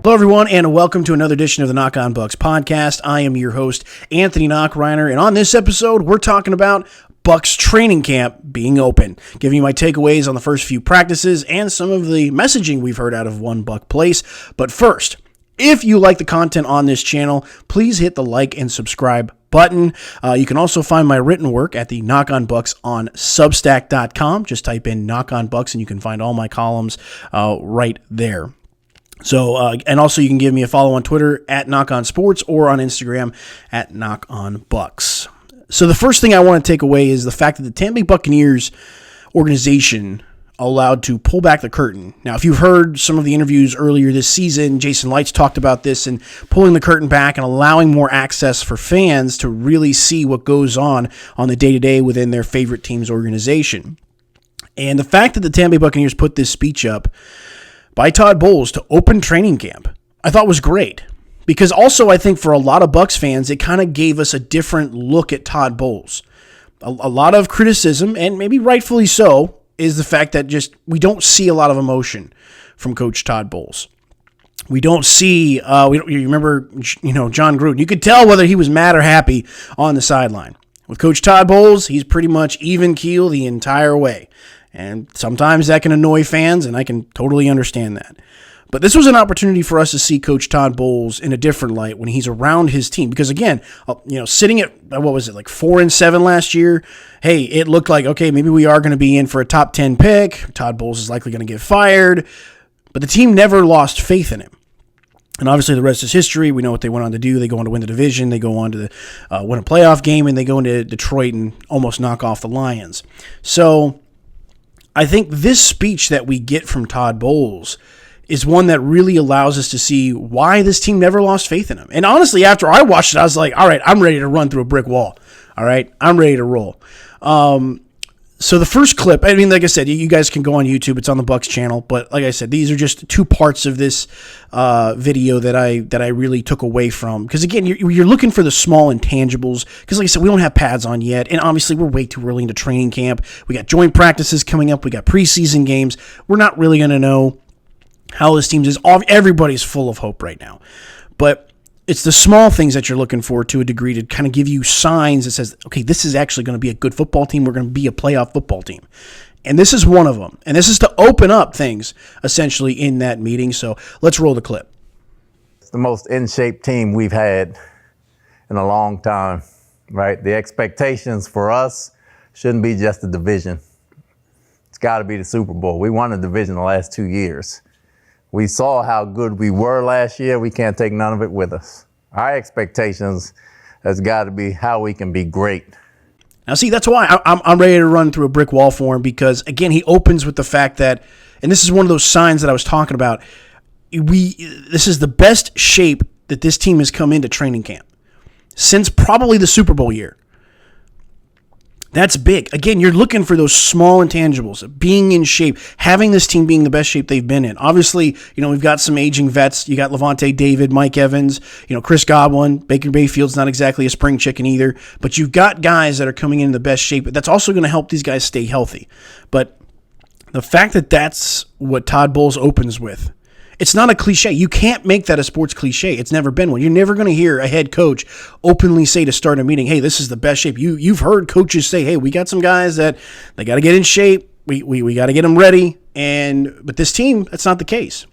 Hello, everyone, and welcome to another edition of the Nach on Bucs podcast. I am your host, Anthony Nachreiner, and on this episode, we're talking about Bucs training camp being open, giving you my takeaways on the first few practices and some of the messaging we've heard out of One Buc Place. But first, if you like the content on this channel, please hit the like and subscribe button. You can also find my written work at the Nach on Bucs on Substack.com. Just type in Nach on Bucs and you can find all my columns right there. So, and also you can give me a follow on Twitter at Nach on Sports or on Instagram at Nach on Bucs. So the first thing I want to take away is the fact that the Tampa Bay Buccaneers organization allowed to pull back the curtain. Now, if you've heard some of the interviews earlier this season, Jason Lights talked about this and pulling the curtain back and allowing more access for fans to really see what goes on the day-to-day within their favorite team's organization. And the fact that the Tampa Bay Buccaneers put this speech up by Todd Bowles to open training camp, I thought was great. Because also I think for a lot of Bucs fans, it kind of gave us a different look at Todd Bowles. A lot of criticism, and maybe rightfully so, is the fact that just we don't see a lot of emotion from Coach Todd Bowles. We don't see, you remember, John Gruden. You could tell whether he was mad or happy on the sideline. With Coach Todd Bowles, he's pretty much even keel the entire way. And sometimes that can annoy fans, and I can totally understand that. But this was an opportunity for us to see Coach Todd Bowles in a different light when he's around his team. Because again, sitting at, 4-7 last year, hey, it looked like, okay, maybe we are going to be in for a top 10 pick. Todd Bowles is likely going to get fired. But the team never lost faith in him. And obviously the rest is history. We know what they went on to do. They go on to win the division. They go on to win a playoff game, and they go into Detroit and almost knock off the Lions. So I think this speech that we get from Todd Bowles is one that really allows us to see why this team never lost faith in him. And honestly, after I watched it, I was like, all right, I'm ready to run through a brick wall. All right, I'm ready to roll. So the first clip, like I said, you guys can go on YouTube. It's on the Bucs channel. But like I said, these are just two parts of this video that I really took away from. Because again, you're looking for the small intangibles. Because like I said, we don't have pads on yet. And obviously, we're way too early into training camp. We got joint practices coming up. We got preseason games. We're not really going to know how this team is. Everybody's full of hope right now. But it's the small things that you're looking for to a degree to kind of give you signs that says, okay, this is actually going to be a good football team. We're going to be a playoff football team. And this is one of them. And this is to open up things, essentially, in that meeting. So let's roll the clip. It's the most in-shape team we've had in a long time, right? The expectations for us shouldn't be just the division. It's got to be the Super Bowl. We won the division the last 2 years. We saw how good we were last year. We can't take none of it with us. Our expectations has got to be how we can be great. Now, see, that's why I'm ready to run through a brick wall for him, because, again, he opens with the fact that, and this is one of those signs that I was talking about, this is the best shape that this team has come into training camp since probably the Super Bowl year. That's big. Again, you're looking for those small intangibles, being in shape, having this team being the best shape they've been in. Obviously, we've got some aging vets. You got Levante David, Mike Evans, Chris Godwin. Baker Mayfield's not exactly a spring chicken either. But you've got guys that are coming in the best shape. That's also going to help these guys stay healthy. But the fact that that's what Todd Bowles opens with, it's not a cliche. You can't make that a sports cliche. It's never been one. You're never going to hear a head coach openly say to start a meeting, hey, this is the best shape. You've heard coaches say, hey, we got some guys that they got to get in shape. We got to get them ready. But this team, that's not the case.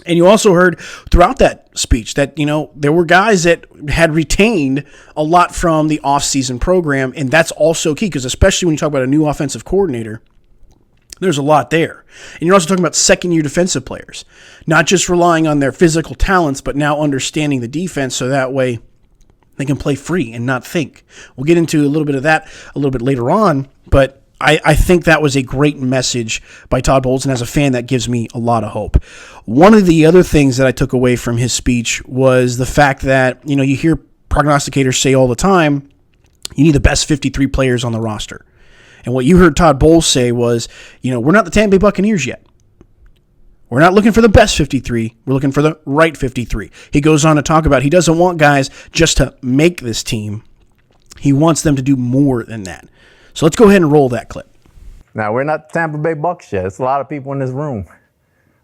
And you also heard throughout that speech that, there were guys that had retained a lot from the offseason program. And that's also key, because especially when you talk about a new offensive coordinator, there's a lot there. And you're also talking about second-year defensive players, not just relying on their physical talents, but now understanding the defense so that way they can play free and not think. We'll get into a little bit of that a little bit later on, but I think that was a great message by Todd Bowles, and as a fan, that gives me a lot of hope. One of the other things that I took away from his speech was the fact that, you hear prognosticators say all the time, you need the best 53 players on the roster. And what you heard Todd Bowles say was, we're not the Tampa Bay Buccaneers yet. We're not looking for the best 53. We're looking for the right 53. He goes on to talk about he doesn't want guys just to make this team. He wants them to do more than that. So let's go ahead and roll that clip. Now, we're not the Tampa Bay Bucs yet. It's a lot of people in this room.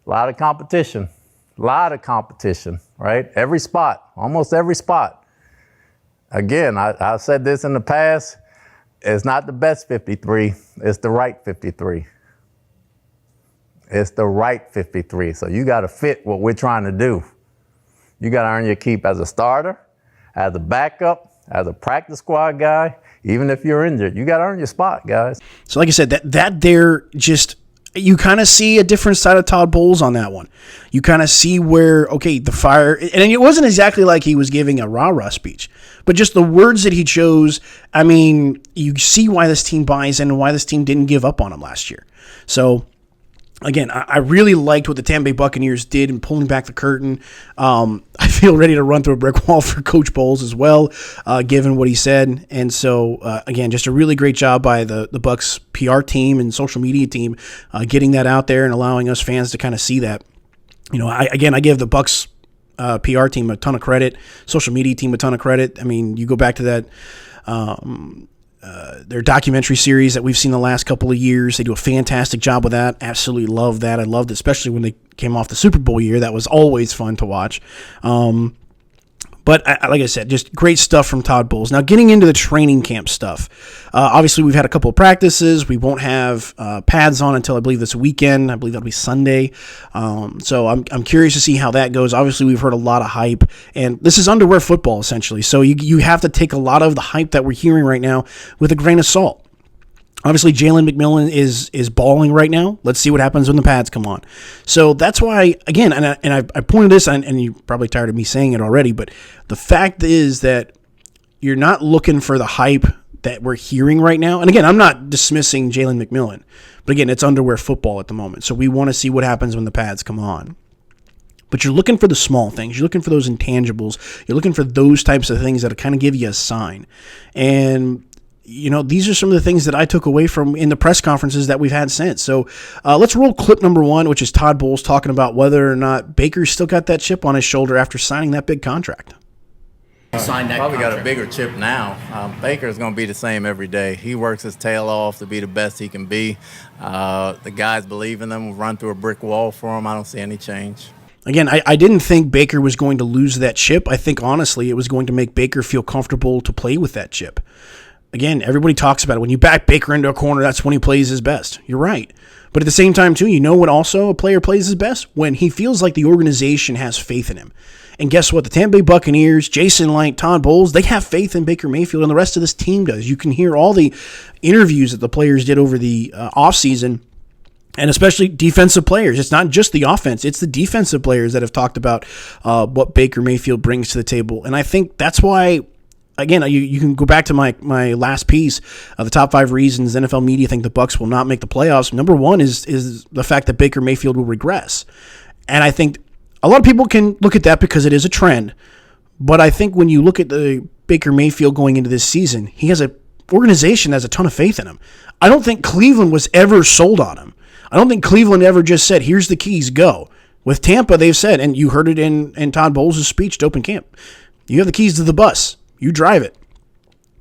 A lot of competition. A lot of competition, right? Every spot, almost every spot. Again, I've said this in the past. It's not the best 53. It's the right 53. It's the right 53. So you got to fit what we're trying to do. You got to earn your keep as a starter, as a backup, as a practice squad guy. Even if you're injured, you got to earn your spot, guys. So like I said, that there just, you kind of see a different side of Todd Bowles on that one. You kind of see where, okay, the fire, and it wasn't exactly like he was giving a rah-rah speech, but just the words that he chose, I mean, you see why this team buys in and why this team didn't give up on him last year. So, again, I really liked what the Tampa Bay Buccaneers did in pulling back the curtain. I feel ready to run through a brick wall for Coach Bowles as well, given what he said. And so, again, just a really great job by the Bucs PR team and social media team getting that out there and allowing us fans to kind of see that. You know, I give the Bucs PR team a ton of credit, social media team a ton of credit. I mean, you go back to that their documentary series that we've seen the last couple of years. They do a fantastic job with that. Absolutely love that. I loved it, especially when they came off the Super Bowl year. That was always fun to watch. But like I said, just great stuff from Todd Bowles. Now, getting into the training camp stuff. Obviously, we've had a couple of practices. We won't have pads on until I believe this weekend. I believe that'll be Sunday. So I'm curious to see how that goes. Obviously, we've heard a lot of hype, and this is underwear football essentially. So you have to take a lot of the hype that we're hearing right now with a grain of salt. Obviously, Jalen McMillan is balling right now. Let's see what happens when the pads come on. So that's why, again, and I pointed this, and you're probably tired of me saying it already, but the fact is that you're not looking for the hype that we're hearing right now. And again, I'm not dismissing Jalen McMillan, but again, it's underwear football at the moment. So we want to see what happens when the pads come on. But you're looking for the small things. You're looking for those intangibles. You're looking for those types of things that kind of give you a sign. And you know, these are some of the things that I took away from in the press conferences that we've had since. So let's roll clip number one, which is Todd Bowles talking about whether or not Baker's still got that chip on his shoulder after signing that big contract. Signed that probably contract. Got a bigger chip now. Baker's going to be the same every day. He works his tail off to be the best he can be. The guys believe in him. We'll run through a brick wall for him. I don't see any change. Again, I didn't think Baker was going to lose that chip. I think, honestly, it was going to make Baker feel comfortable to play with that chip. Again, everybody talks about it. When you back Baker into a corner, that's when he plays his best. You're right. But at the same time, too, you know what also a player plays his best? When he feels like the organization has faith in him. And guess what? The Tampa Bay Buccaneers, Jason Light, Todd Bowles, they have faith in Baker Mayfield, and the rest of this team does. You can hear all the interviews that the players did over the offseason, and especially defensive players. It's not just the offense. It's the defensive players that have talked about what Baker Mayfield brings to the table. And I think that's why, again, you can go back to my last piece of the top 5 reasons NFL media think the Bucs will not make the playoffs. Number one is the fact that Baker Mayfield will regress. And I think a lot of people can look at that because it is a trend. But I think when you look at the Baker Mayfield going into this season, he has an organization that has a ton of faith in him. I don't think Cleveland was ever sold on him. I don't think Cleveland ever just said, here's the keys, go. With Tampa, they've said, and you heard it in Todd Bowles' speech to open camp, you have the keys to the bus. You drive it.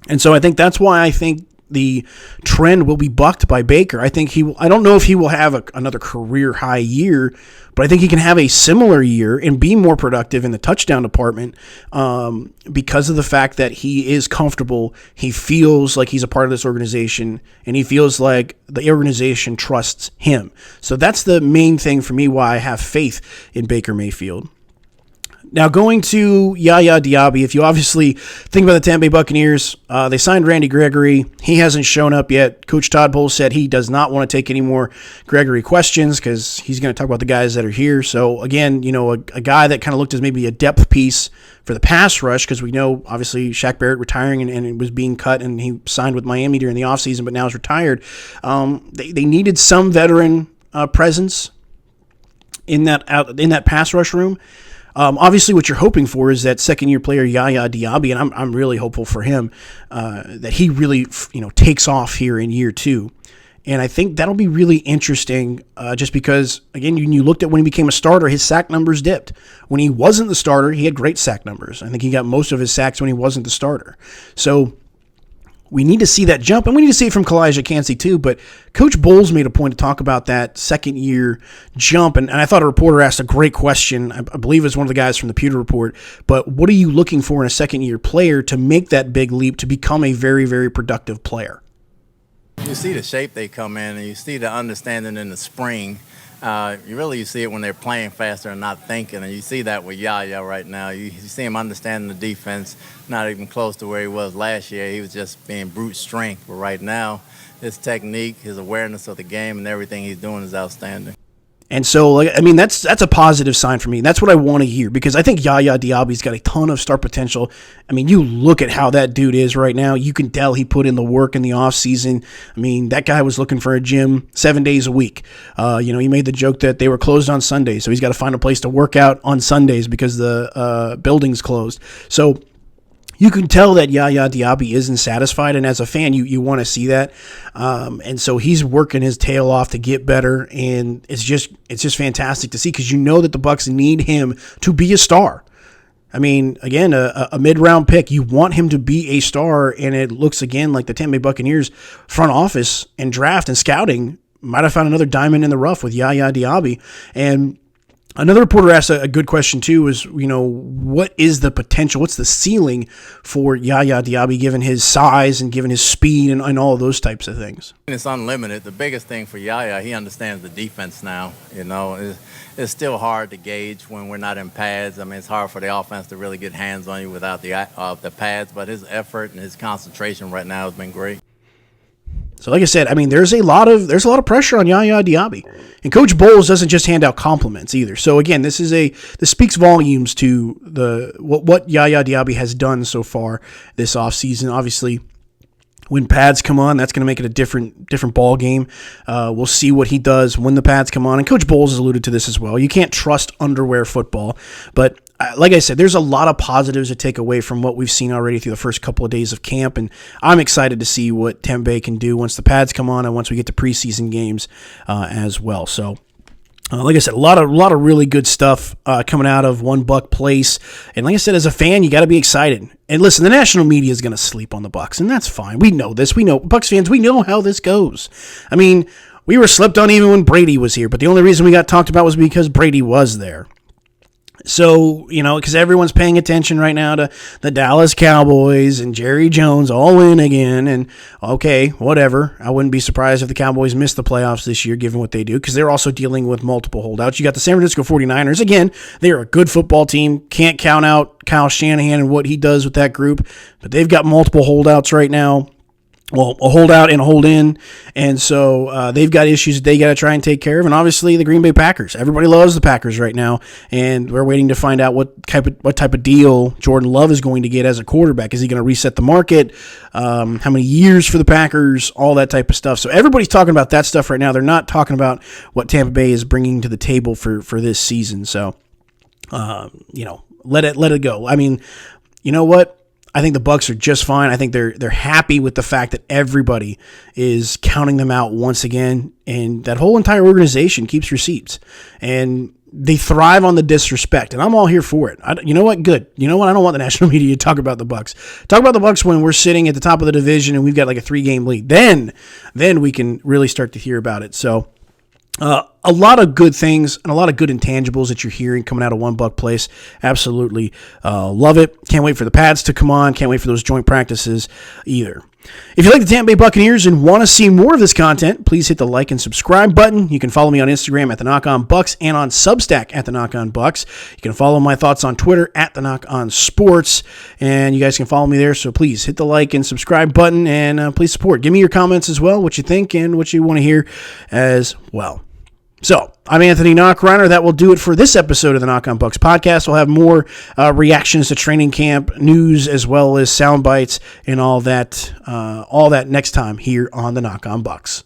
And so I think that's why I think the trend will be bucked by Baker. I think I don't know if he will have another career high year, but I think he can have a similar year and be more productive in the touchdown department because of the fact that he is comfortable. He feels like he's a part of this organization, and he feels like the organization trusts him. So that's the main thing for me why I have faith in Baker Mayfield. Now, going to Yaya Diaby, if you obviously think about the Tampa Bay Buccaneers, they signed Randy Gregory. He hasn't shown up yet. Coach Todd Bowles said he does not want to take any more Gregory questions because he's going to talk about the guys that are here. So, again, you know, a guy that kind of looked as maybe a depth piece for the pass rush, because we know, obviously, Shaq Barrett retiring and it was being cut, and he signed with Miami during the offseason, but now is retired. They needed some veteran presence in that pass rush room. Obviously, what you're hoping for is that second-year player Yaya Diaby, and I'm really hopeful for him that he really takes off here in year 2. And I think that'll be really interesting just because, again, when you looked at when he became a starter, his sack numbers dipped. When he wasn't the starter, he had great sack numbers. I think he got most of his sacks when he wasn't the starter. So we need to see that jump, and we need to see it from Kalijah Kancey too. But Coach Bowles made a point to talk about that second-year jump, and I thought a reporter asked a great question. I believe it was one of the guys from the Pewter Report. But what are you looking for in a second-year player to make that big leap to become a very, very productive player? You see the shape they come in, and you see the understanding in the spring. You see it when they're playing faster and not thinking, and you see that with Yaya right now. You see him understanding the defense, not even close to where he was last year. He was just being brute strength, but right now his technique, his awareness of the game, and everything he's doing is outstanding. And so, that's a positive sign for me. That's what I want to hear, because I think Yaya Diaby's got a ton of star potential. I mean, you look at how that dude is right now. You can tell he put in the work in the offseason. I mean, that guy was looking for a gym 7 days a week. He made the joke that they were closed on Sundays, so he's got to find a place to work out on Sundays because the building's closed. So you can tell that Yaya Diaby isn't satisfied, and as a fan, you want to see that. And so he's working his tail off to get better, and it's just fantastic to see, because you know that the Bucs need him to be a star. I mean, again, a mid-round pick, you want him to be a star, and it looks again like the Tampa Bay Buccaneers front office and draft and scouting might have found another diamond in the rough with Yaya Diaby. And another reporter asked a good question too, is, what is the potential? What's the ceiling for Yaya Diaby, given his size and given his speed and all of those types of things? It's unlimited. The biggest thing for Yaya, he understands the defense now. It's still hard to gauge when we're not in pads. I mean, it's hard for the offense to really get hands on you without the pads, but his effort and his concentration right now has been great. So like I said, I mean, there's a lot of pressure on Yaya Diaby, and Coach Bowles doesn't just hand out compliments either. So again, this speaks volumes to what Yaya Diaby has done so far this offseason. Obviously, when pads come on, that's going to make it a different ball game. We'll see what he does when the pads come on, and Coach Bowles has alluded to this as well. You can't trust underwear football, but like I said, there's a lot of positives to take away from what we've seen already through the first couple of days of camp, and I'm excited to see what Tampa Bay can do once the pads come on and once we get to preseason games as well. So, like I said, a lot of really good stuff coming out of One Buc Place, and like I said, as a fan, you got to be excited. And listen, the national media is going to sleep on the Bucs, and that's fine. We know this. We know, Bucs fans, we know how this goes. I mean, we were slept on even when Brady was here, but the only reason we got talked about was because Brady was there. So, because everyone's paying attention right now to the Dallas Cowboys and Jerry Jones all in again. And, okay, whatever. I wouldn't be surprised if the Cowboys miss the playoffs this year, given what they do, because they're also dealing with multiple holdouts. You got the San Francisco 49ers. Again, they're a good football team. Can't count out Kyle Shanahan and what he does with that group. But they've got multiple holdouts right now. Well, a holdout and a hold in, and so they've got issues that they got to try and take care of. And obviously, the Green Bay Packers. Everybody loves the Packers right now, and we're waiting to find out what type of deal Jordan Love is going to get as a quarterback. Is he going to reset the market? How many years for the Packers? All that type of stuff. So everybody's talking about that stuff right now. They're not talking about what Tampa Bay is bringing to the table for this season. So, let it go. I mean, you know what? I think the Bucs are just fine. I think they're happy with the fact that everybody is counting them out once again, and that whole entire organization keeps receipts, and they thrive on the disrespect, and I'm all here for it. You know what? Good. You know what? I don't want the national media to talk about the Bucs. Talk about the Bucs when we're sitting at the top of the division and we've got like a 3-game lead. Then we can really start to hear about it. So. A lot of good things and a lot of good intangibles that you're hearing coming out of One Buc Place. Absolutely love it. Can't wait for the pads to come on. Can't wait for those joint practices either. If you like the Tampa Bay Buccaneers and want to see more of this content, please hit the like and subscribe button. You can follow me on Instagram at the Nach On Bucs and on Substack at the Nach On Bucs. You can follow my thoughts on Twitter at the Nach On Sports, and you guys can follow me there. So please hit the like and subscribe button, and please support. Give me your comments as well, what you think and what you want to hear as well. So, I'm Anthony Nachreiner. That will do it for this episode of the Nach On Bucs podcast. We'll have more reactions to training camp, news, as well as sound bites and all that next time here on the Nach On Bucs.